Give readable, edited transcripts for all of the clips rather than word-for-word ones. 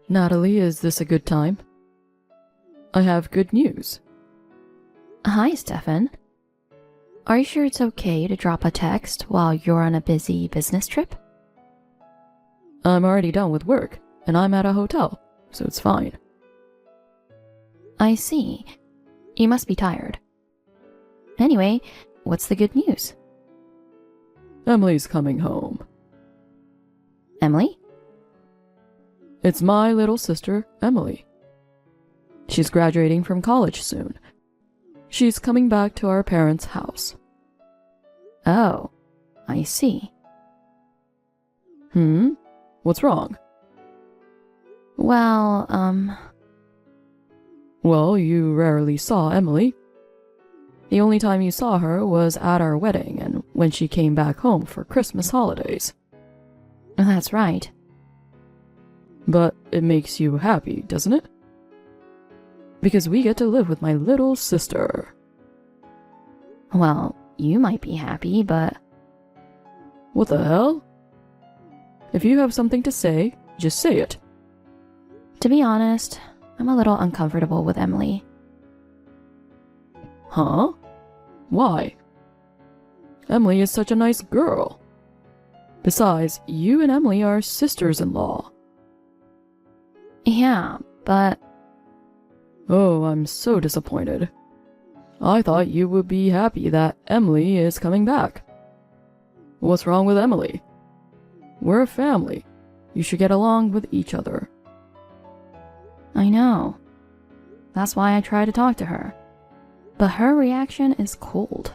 Natalie, is this a good time? I have good news. Hi, Stefan. Are you sure it's okay to drop a text while you're on a busy business trip? I'm already done with work, and I'm at a hotel, so it's fine. I see. You must be tired. Anyway, what's the good news? Emily's coming home. Emily? It's my little sister, Emily. She's graduating from college soon. She's coming back to our parents' house. Oh, I see. What's wrong? Well, Well, you rarely saw Emily. The only time you saw her was at our wedding and when she came back home for Christmas holidays. that's right. But it makes you happy, doesn't it? Because we get to live with my little sister. Well, you might be happy, but... What the hell? If you have something to say, just say it. To be honest, I'm a little uncomfortable with Emily. Huh? Why? Emily is such a nice girl. Besides, you and Emily are sisters-in-law. Yeah, but... Oh, I'm so disappointed. I thought you would be happy that Emily is coming back. What's wrong with Emily? We're a family. You should get along with each other. I know. That's why I try to talk to her. But her reaction is cold.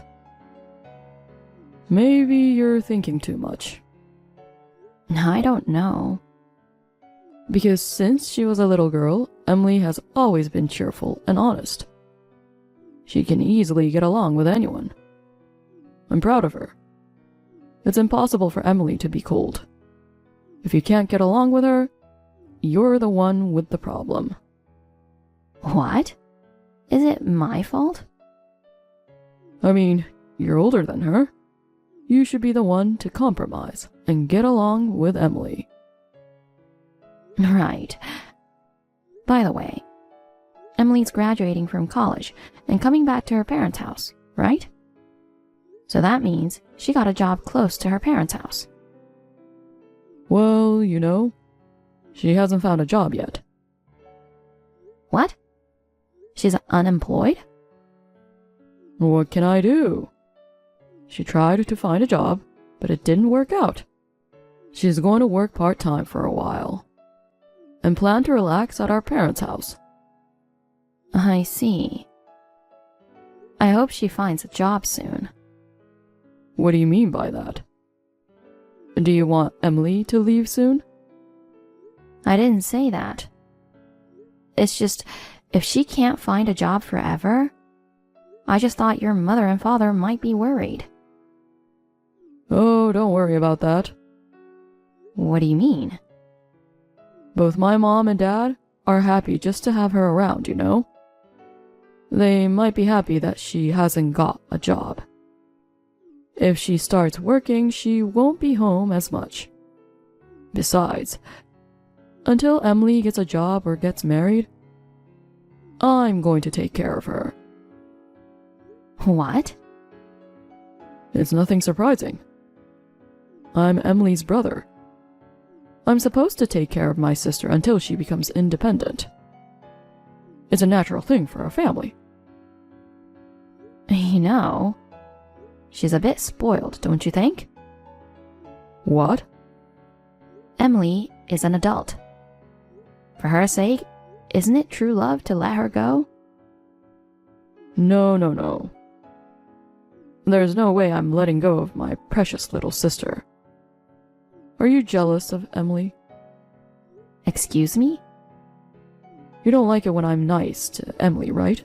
Maybe you're thinking too much. I don't know. Because since she was a little girl, Emily has always been cheerful and honest. She can easily get along with anyone. I'm proud of her. It's impossible for Emily to be cold. If you can't get along with her, you're the one with the problem. What? Is it my fault? I mean, you're older than her. You should be the one to compromise and get along with Emily. Right. By the way, Emily's graduating from college and coming back to her parents' house, right? So that means she got a job close to her parents' house. Well, you know, she hasn't found a job yet. What? She's unemployed? What can I do? She tried to find a job, but it didn't work out. She's going to work part-time for a while and plan to relax at our parents' house. I see. I hope she finds a job soon. What do you mean by that? Do you want Emily to leave soon? I didn't say that. It's just, if she can't find a job forever, I just thought your mother and father might be worried. Oh, don't worry about that. What do you mean? Both my mom and dad are happy just to have her around, you know? They might be happy that she hasn't got a job. If she starts working, she won't be home as much. Besides, until Emily gets a job or gets married, I'm going to take care of her. What? It's nothing surprising. I'm Emily's brother. I'm supposed to take care of my sister until she becomes independent. It's a natural thing for a family. You know, she's a bit spoiled, don't you think? What? Emily is an adult. For her sake, isn't it true love to let her go? No. There's no way I'm letting go of my precious little sister. Are you jealous of Emily? Excuse me? You don't like it when I'm nice to Emily, right?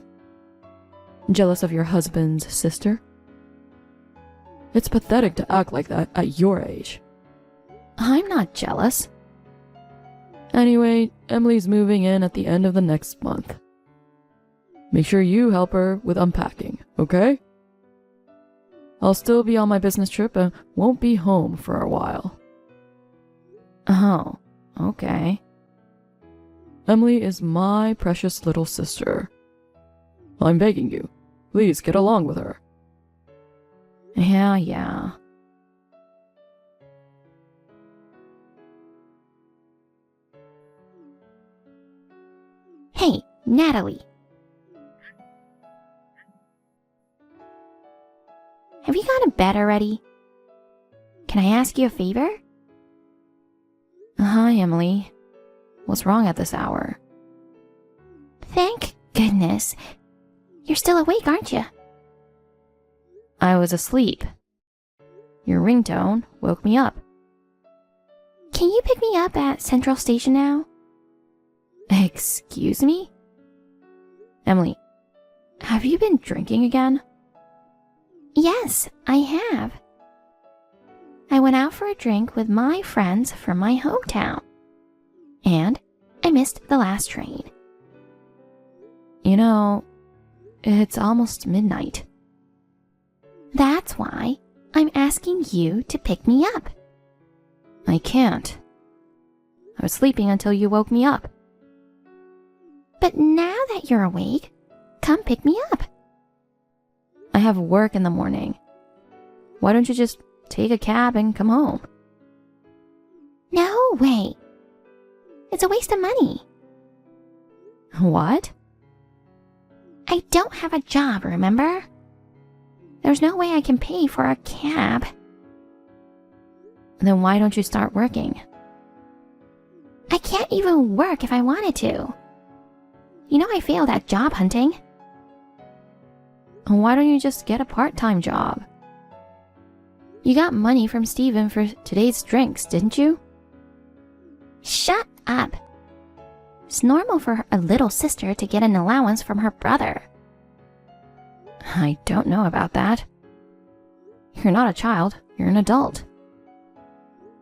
Jealous of your husband's sister? It's pathetic to act like that at your age. I'm not jealous. Anyway, Emily's moving in at the end of the next month. Make sure you help her with unpacking, okay? I'll still be on my business trip and won't be home for a while. Oh, okay. Emily is my precious little sister. I'm begging you, please get along with her. Yeah. Hey, Natalie. Have you gone to bed already? Can I ask you a favor? Hi, Emily. What's wrong at this hour? Thank goodness. You're still awake, aren't you? I was asleep. Your ringtone woke me up. Can you pick me up at Central Station now? Excuse me? Emily, have you been drinking again? Yes, I have. I went out for a drink with my friends from my hometown. And I missed the last train. You know, it's almost midnight. That's why I'm asking you to pick me up. I can't. I was sleeping until you woke me up. But now that you're awake, come pick me up. I have work in the morning. Why don't you just take a cab and come home? No way. It's a waste of money. What? I don't have a job, remember? There's no way I can pay for a cab. Then why don't you start working? I can't even work if I wanted to. You know I failed at job hunting. Why don't you just get a part-time job? You got money from Steven for today's drinks, didn't you? Shut up. It's normal for a little sister to get an allowance from her brother. I don't know about that. You're not a child, you're an adult.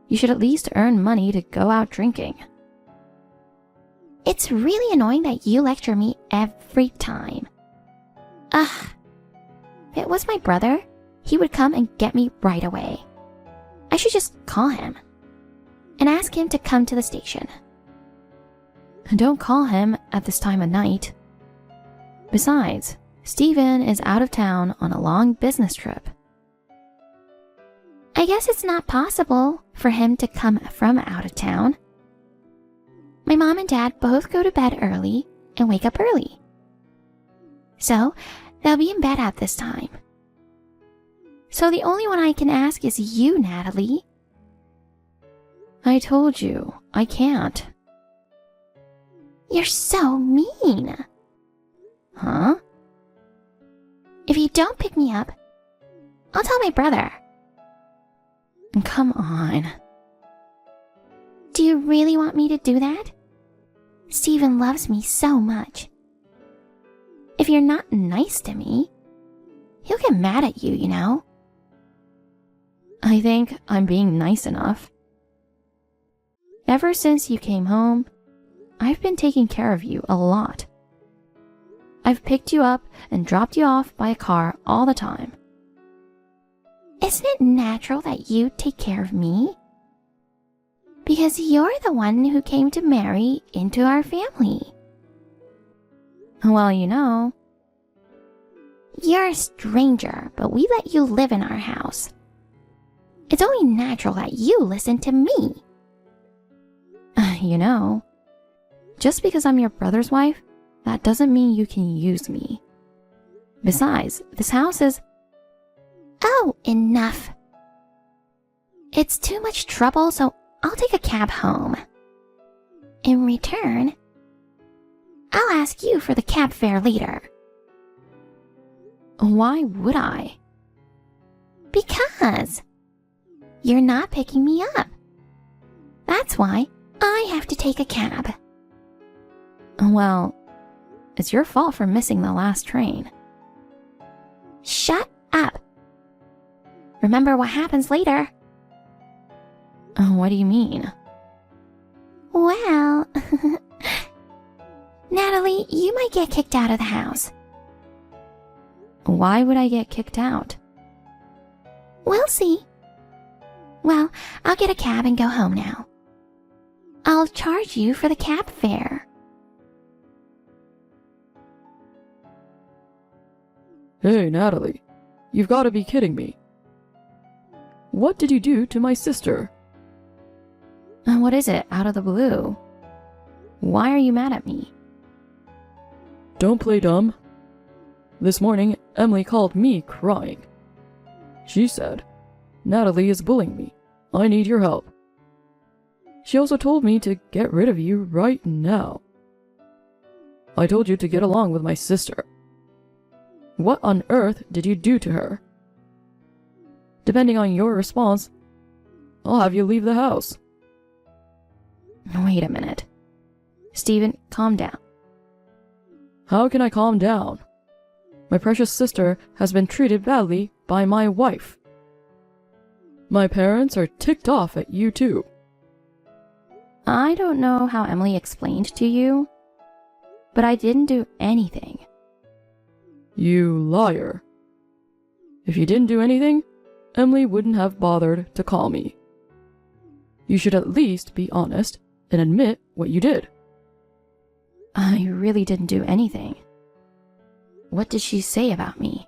You should at least earn money to go out drinking. It's really annoying that you lecture me every time. Ugh. If it was my brother, he would come and get me right away. I should just call him and ask him to come to the station. Don't call him at this time of night. Besides, Steven is out of town on a long business trip. I guess it's not possible for him to come from out of town. My mom and dad both go to bed early and wake up early. So, they'll be in bed at this time. So the only one I can ask is you, Natalie. I told you, I can't. You're so mean. Huh? If you don't pick me up, I'll tell my brother. Come on. Do you really want me to do that? Steven loves me so much. If you're not nice to me, he'll get mad at you, you know. I think I'm being nice enough. Ever since you came home, I've been taking care of you a lot. I've picked you up and dropped you off by a car all the time. Isn't it natural that you take care of me? Because you're the one who came to marry into our family. Well, you know. You're a stranger, but we let you live in our house. It's only natural that you listen to me. You know, just because I'm your brother's wife, that doesn't mean you can use me. Besides, this house is... Oh, enough. It's too much trouble, so I'll take a cab home. In return, I'll ask you for the cab fare later. Why would I? Because you're not picking me up. That's why I have to take a cab. Well, it's your fault for missing the last train. Shut up. Remember what happens later. What do you mean? Well, Natalie, you might get kicked out of the house. Why would I get kicked out? We'll see. Well, I'll get a cab and go home now. I'll charge you for the cab fare. Hey, Natalie, you've got to be kidding me. What did you do to my sister? What is it, out of the blue? Why are you mad at me? Don't play dumb. This morning, Emily called me crying. She said, Natalie is bullying me. I need your help. She also told me to get rid of you right now. I told you to get along with my sister. What on earth did you do to her? Depending on your response, I'll have you leave the house. Wait a minute. Steven, calm down. How can I calm down? My precious sister has been treated badly by my wife. My parents are ticked off at you too. I don't know how Emily explained to you, but I didn't do anything. You liar. If you didn't do anything, Emily wouldn't have bothered to call me. You should at least be honest and admit what you did. I really didn't do anything. What did she say about me?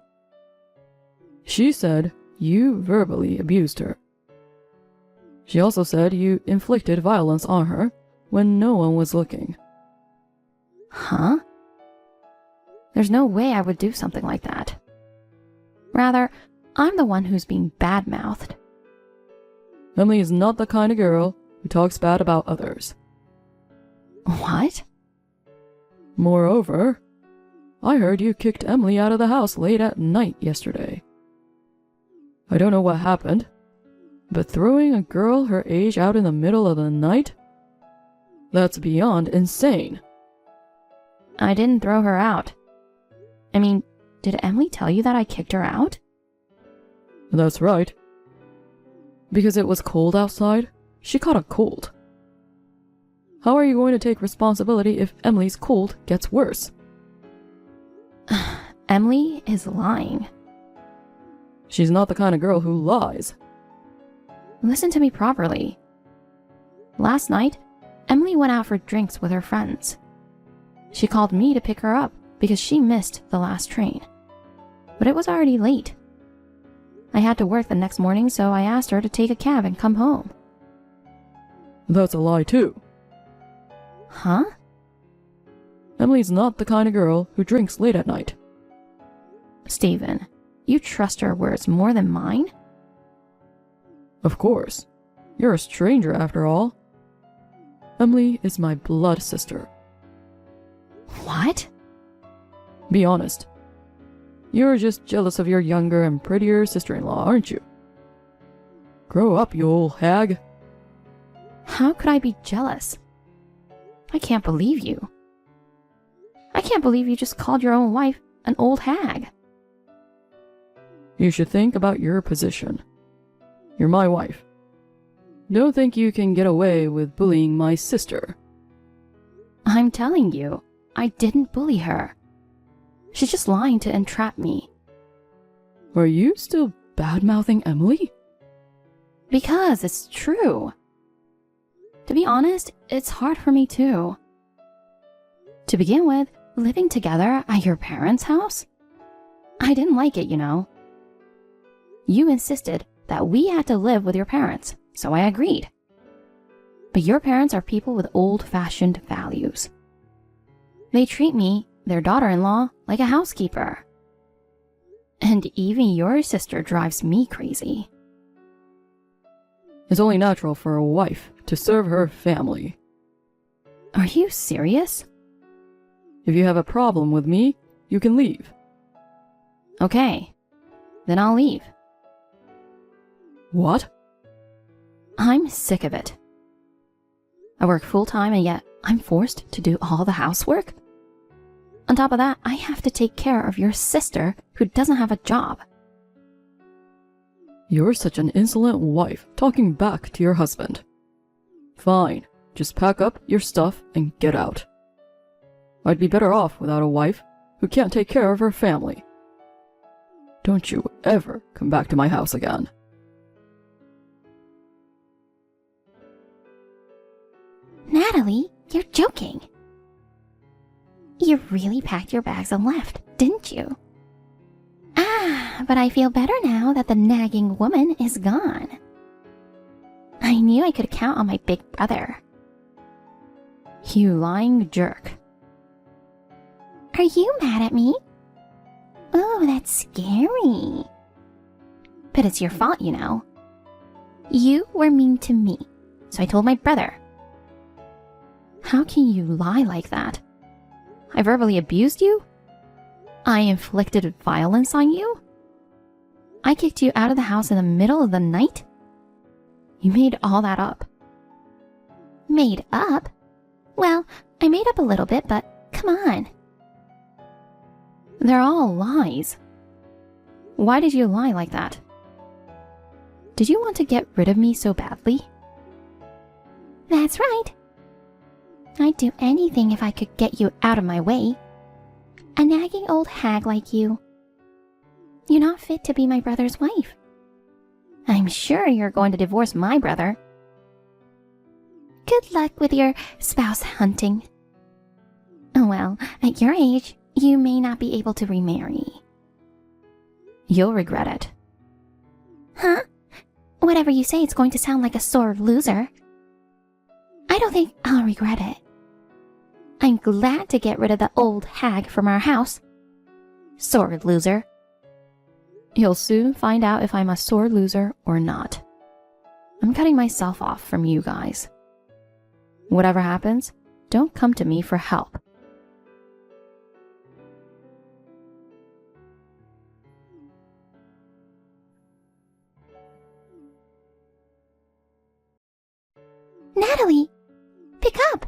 She said you verbally abused her. She also said you inflicted violence on her when no one was looking. Huh? There's no way I would do something like that. Rather, I'm the one who's being bad-mouthed. Emily is not the kind of girl who talks bad about others. What? Moreover, I heard you kicked Emily out of the house late at night yesterday. I don't know what happened, but throwing a girl her age out in the middle of the night? That's beyond insane. I didn't throw her out. I mean, did Emily tell you that I kicked her out? That's right. Because it was cold outside, she caught a cold. How are you going to take responsibility if Emily's cold gets worse? Emily is lying. She's not the kind of girl who lies. Listen to me properly. Last night, Emily went out for drinks with her friends. She called me to pick her up because she missed the last train. But it was already late. I had to work the next morning, so I asked her to take a cab and come home. That's a lie too. Huh? Emily's not the kind of girl who drinks late at night. Steven, you trust her words more than mine? Of course. You're a stranger after all. Emily is my blood sister. What? Be honest. You're just jealous of your younger and prettier sister-in-law, aren't you? Grow up, you old hag. How could I be jealous? I can't believe you. I can't believe you just called your own wife an old hag. You should think about your position. You're my wife. Don't think you can get away with bullying my sister. I'm telling you, I didn't bully her. She's just lying to entrap me. Are you still bad-mouthing Emily? Because it's true. To be honest, it's hard for me too. To begin with, living together at your parents' house? I didn't like it, you know. You insisted that we had to live with your parents, so I agreed. But your parents are people with old-fashioned values. They treat me, their daughter-in-law, like a housekeeper. And even your sister drives me crazy. It's only natural for a wife to serve her family. Are you serious? If you have a problem with me, you can leave. Okay, then I'll leave. What? I'm sick of it. I work full-time and yet I'm forced to do all the housework? On top of that, I have to take care of your sister who doesn't have a job. You're such an insolent wife talking back to your husband. Fine, just pack up your stuff and get out. I'd be better off without a wife who can't take care of her family. Don't you ever come back to my house again. Natalie, you're joking. You really packed your bags and left, didn't you? But I feel better now that the nagging woman is gone. I knew I could count on my big brother. You lying jerk. Are you mad at me? Oh, that's scary. But it's your fault, you know. You were mean to me, so I told my brother. How can you lie like that? I verbally abused you? I inflicted violence on you? I kicked you out of the house in the middle of the night? You made all that up. Made up? Well, I made up a little bit, but come on. They're all lies. Why did you lie like that? Did you want to get rid of me so badly? That's right. I'd do anything if I could get you out of my way. A nagging old hag like you. You're not fit to be my brother's wife. I'm sure you're going to divorce my brother. Good luck with your spouse hunting. Well, at your age, you may not be able to remarry. You'll regret it. Huh? Whatever you say, it's going to sound like a sore loser. I don't think I'll regret it. I'm glad to get rid of the old hag from our house. Sore loser. You'll soon find out if I'm a sore loser or not. I'm cutting myself off from you guys. Whatever happens, don't come to me for help. Natalie, pick up.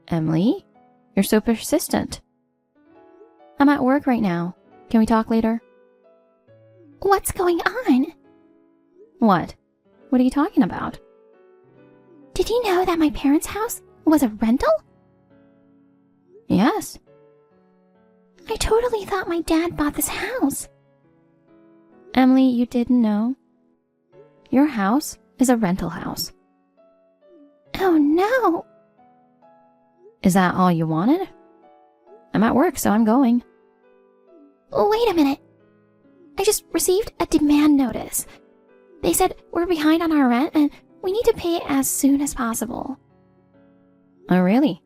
Emily, you're so persistent. I'm at work right now. Can we talk later? What's going on? What? What are you talking about? Did you know that my parents' house was a rental? Yes. I totally thought my dad bought this house. Emily, you didn't know? Your house is a rental house. Oh no. Is that all you wanted? I'm at work, so I'm going. Wait a minute. I just received a demand notice. They said we're behind on our rent and we need to pay it as soon as possible. Oh, really?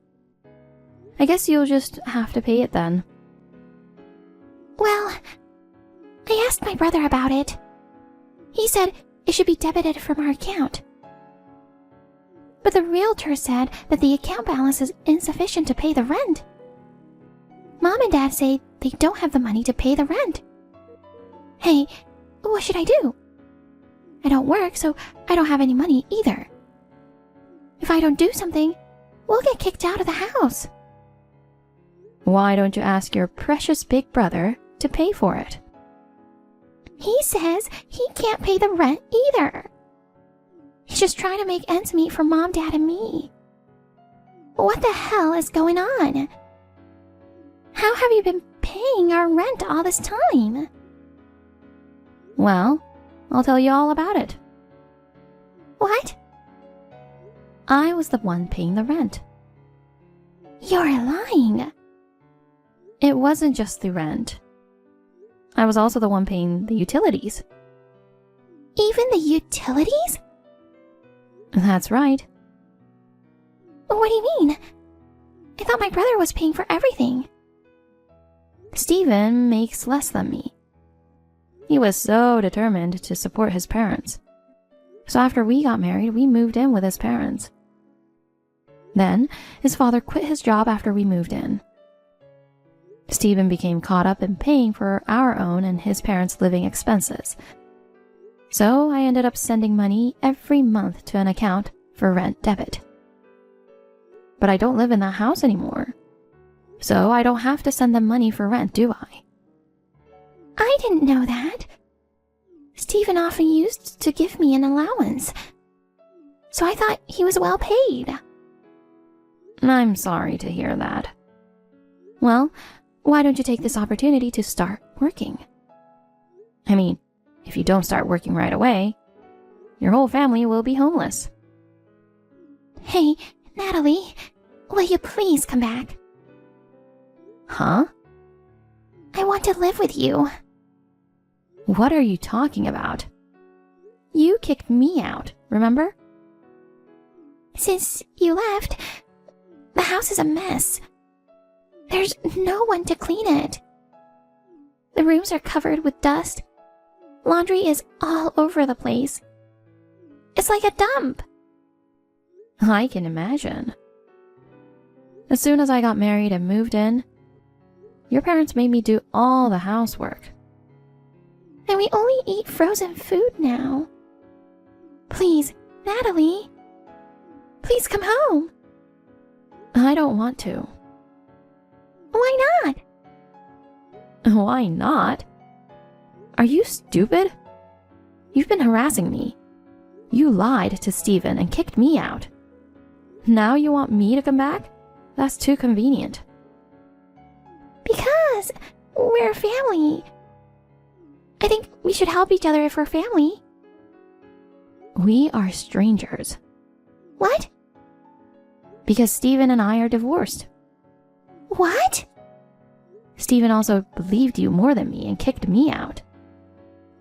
I guess you'll just have to pay it then. Well, I asked my brother about it. He said it should be debited from our account. But the realtor said that the account balance is insufficient to pay the rent. Mom and Dad say they don't have the money to pay the rent. Hey, what should I do? I don't work, so I don't have any money either. If I don't do something, we'll get kicked out of the house. Why don't you ask your precious big brother to pay for it? He says he can't pay the rent either. He's just trying to make ends meet for Mom, Dad, and me. What the hell is going on? How have you been paying our rent all this time? Well, I'll tell you all about it. What? I was the one paying the rent. You're lying. It wasn't just the rent. I was also the one paying the utilities. Even the utilities? That's right. What do you mean? I thought my brother was paying for everything. Steven makes less than me. He was so determined to support his parents. So after we got married, we moved in with his parents. Then, his father quit his job after we moved in. Steven became caught up in paying for our own and his parents' living expenses. So I ended up sending money every month to an account for rent debit. But I don't live in that house anymore. So I don't have to send them money for rent, do I? I didn't know that. Steven often used to give me an allowance. So I thought he was well paid. I'm sorry to hear that. Well, why don't you take this opportunity to start working? I mean, if you don't start working right away, your whole family will be homeless. Hey, Natalie, will you please come back? Huh? I want to live with you. What are you talking about? You kicked me out, remember? Since you left, the house is a mess. There's no one to clean it. The rooms are covered with dust. Laundry is all over the place. It's like a dump. I can imagine. As soon as I got married and moved in, your parents made me do all the housework. And we only eat frozen food now. Please, Natalie. Please come home. I don't want to. Why not? Why not? Are you stupid? You've been harassing me. You lied to Steven and kicked me out. Now you want me to come back? That's too convenient. Because we're family. I think we should help each other if we're family. We are strangers. What? Because Steven and I are divorced. What? Steven also believed you more than me and kicked me out.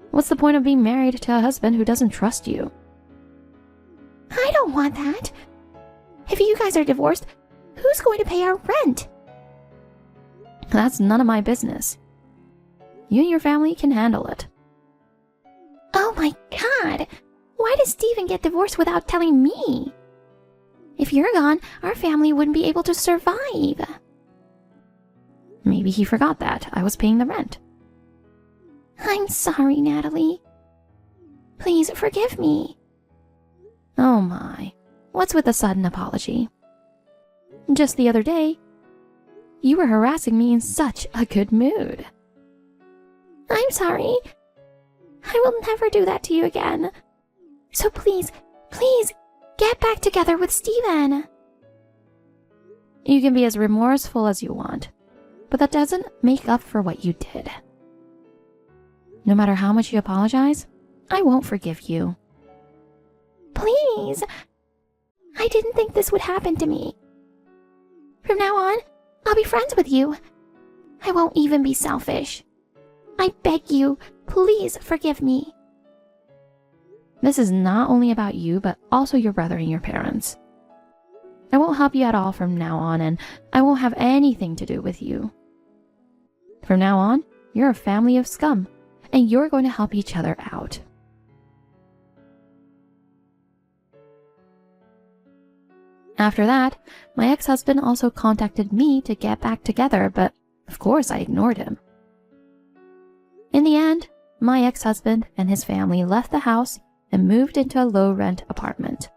What's the point of being married to a husband who doesn't trust you? I don't want that. If you guys are divorced, who's going to pay our rent? That's none of my business. You and your family can handle it. Oh my God! Why does Steven get divorced without telling me? If you're gone, our family wouldn't be able to survive. Maybe he forgot that I was paying the rent. I'm sorry, Natalie. Please forgive me. Oh my, what's with the sudden apology? Just the other day, you were harassing me in such a good mood. I'm sorry. I will never do that to you again. So please, please, get back together with Steven. You can be as remorseful as you want, but that doesn't make up for what you did. No matter how much you apologize, I won't forgive you. Please. I didn't think this would happen to me. From now on, I'll be friends with you. I won't even be selfish. I beg you, please forgive me. This is not only about you, but also your brother and your parents. I won't help you at all from now on, and I won't have anything to do with you. From now on, you're a family of scum, and you're going to help each other out. After that, my ex-husband also contacted me to get back together, but of course I ignored him. In the end, my ex-husband and his family left the house and moved into a low-rent apartment.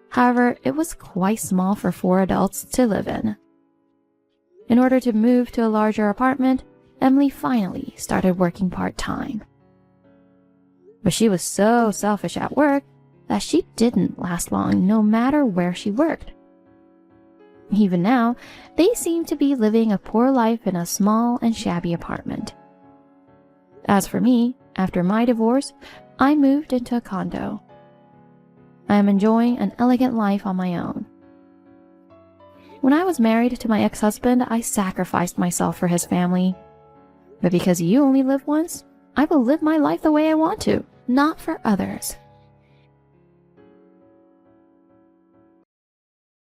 However, it was quite small for 4 adults to live in. In order to move to a larger apartment, Emily finally started working part-time. But she was so selfish at work that she didn't last long no matter where she worked. Even now, they seem to be living a poor life in a small and shabby apartment. As for me, after my divorce, I moved into a condo. I am enjoying an elegant life on my own. When I was married to my ex-husband, I sacrificed myself for his family. But because you only live once, I will live my life the way I want to, not for others.